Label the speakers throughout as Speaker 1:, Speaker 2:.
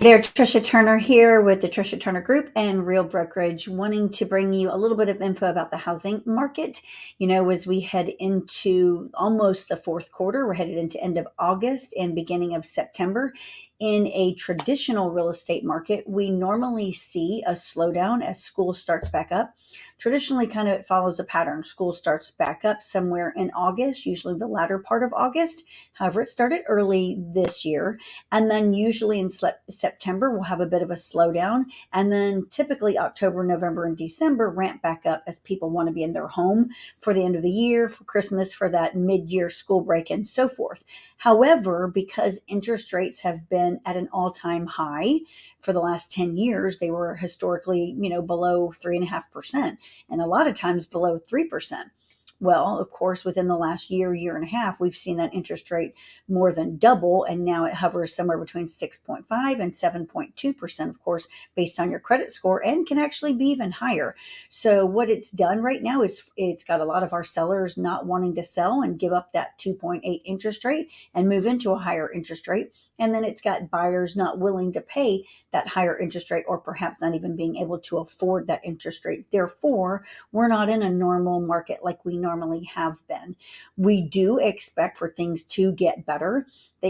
Speaker 1: There, Tricia Turner here with the Tricia Turner Group and Real Brokerage, wanting to bring you a little bit of info about the housing market. As we head into almost the fourth quarter, we're headed into end of August and beginning of September. In a traditional real estate market, we normally see a slowdown as school starts back up. Traditionally, kind of it follows a pattern. School starts back up somewhere in August, usually the latter part of August. However, it started early this year, and then usually in September, we'll have a bit of a slowdown. And then typically October, November, and December ramp back up as people want to be in their home for the end of the year, for Christmas, for that mid year school break, and so forth. However, because interest rates have been at an all time high for the last 10 years, they were historically, below 3.5%, and a lot of times below 3%. Well, of course, within the last year and a half, we've seen that interest rate more than double, and now it hovers somewhere between 6.5 and 7.2%, of course, based on your credit score, and can actually be even higher. So what it's done right now is it's got a lot of our sellers not wanting to sell and give up that 2.8 interest rate and move into a higher interest rate. And then it's got buyers not willing to pay that higher interest rate, or perhaps not even being able to afford that interest rate. Therefore, we're not in a normal market like we normally have been. We do expect for things to get better.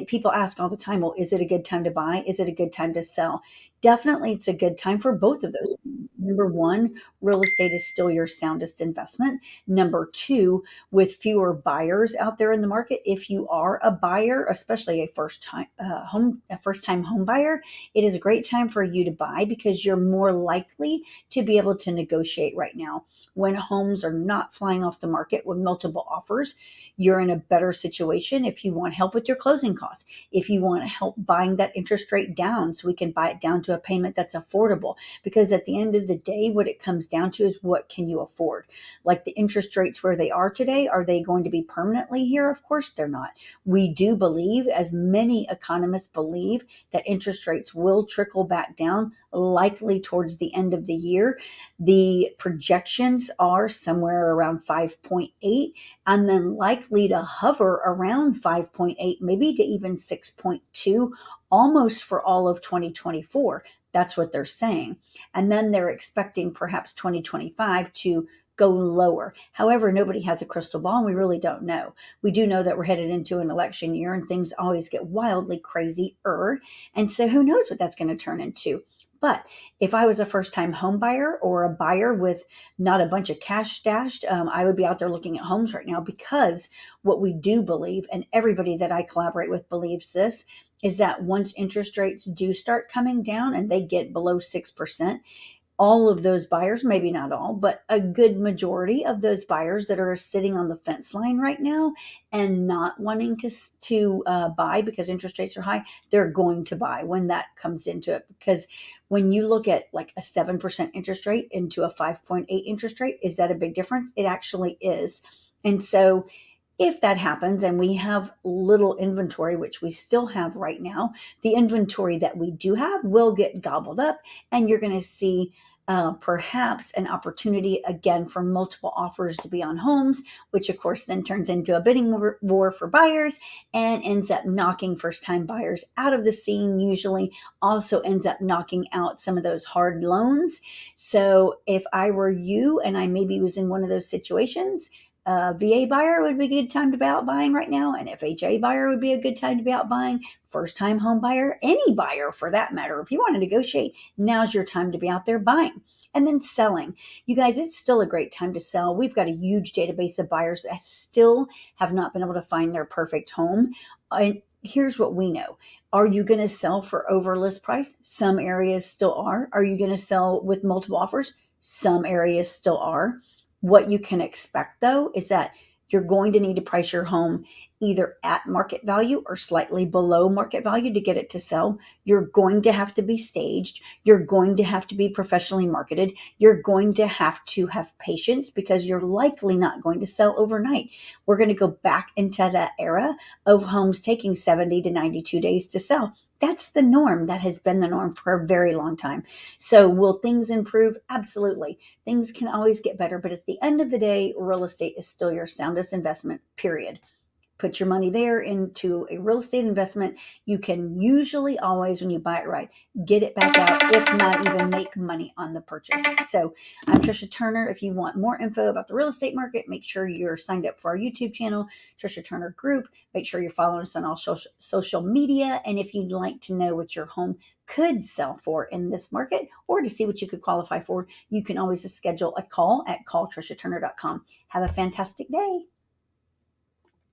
Speaker 1: People ask all the time, well, is it a good time to buy? Is it a good time to sell? Definitely, it's a good time for both of those things. Number one, real estate is still your soundest investment. Number two, with fewer buyers out there in the market, if you are a buyer, especially a first time home buyer, it is a great time for you to buy because you're more likely to be able to negotiate right now. When homes are not flying off the market with multiple offers, you're in a better situation if you want help with your closing costs, if you want help buying that interest rate down so we can buy it down to a payment that's affordable. Because at the end of the day, what it comes down to is, what can you afford? Like the interest rates where they are today, are they going to be permanently here? Of course they're not. We do believe, as many economists believe, that interest rates will trickle back down, likely towards the end of the year. The projections are somewhere around 5.8, and then likely to hover around 5.8, maybe to even 6.2, almost for all of 2024. That's what they're saying. And then they're expecting perhaps 2025 to go lower. However, nobody has a crystal ball, and we really don't know. We do know that we're headed into an election year, and things always get wildly crazier. And so who knows what that's going to turn into. But if I was a first time home buyer or a buyer with not a bunch of cash stashed, I would be out there looking at homes right now, because what we do believe, and everybody that I collaborate with believes this, is that once interest rates do start coming down and they get below 6%, all of those buyers, maybe not all, but a good majority of those buyers that are sitting on the fence line right now and not wanting to buy because interest rates are high, they're going to buy when that comes into it. Because when you look at like a 7% interest rate into a 5.8 interest rate, is that a big difference? It actually is. And so if that happens and we have little inventory, which we still have right now, the inventory that we do have will get gobbled up, and you're going to see perhaps an opportunity again for multiple offers to be on homes, which of course then turns into a bidding war for buyers and ends up knocking first time buyers out of the scene, usually also ends up knocking out some of those hard loans. So if I were you and I maybe was in one of those situations, VA buyer would be a good time to be out buying right now. An FHA buyer would be a good time to be out buying. First time home buyer, any buyer for that matter, if you want to negotiate, now's your time to be out there buying. And then selling. You guys, it's still a great time to sell. We've got a huge database of buyers that still have not been able to find their perfect home. And here's what we know. Are you going to sell for over list price? Some areas still are. Are you going to sell with multiple offers? Some areas still are. What you can expect, though, is that you're going to need to price your home either at market value or slightly below market value to get it to sell. You're going to have to be staged. You're going to have to be professionally marketed. You're going to have patience, because you're likely not going to sell overnight. We're going to go back into that era of homes taking 70 to 92 days to sell. That's the norm. That has been the norm for a very long time. So will things improve? Absolutely. Things can always get better. But at the end of the day, real estate is still your soundest investment, period. put your money there into a real estate investment. You can usually always, when you buy it right, get it back out, if not even make money on the purchase. So I'm Tricia Turner. If you want more info about the real estate market, make sure you're signed up for our YouTube channel, Tricia Turner Group. Make sure you're following us on all social media. And if you'd like to know what your home could sell for in this market, or to see what you could qualify for, you can always schedule a call at calltriciaturner.com. Have a fantastic day.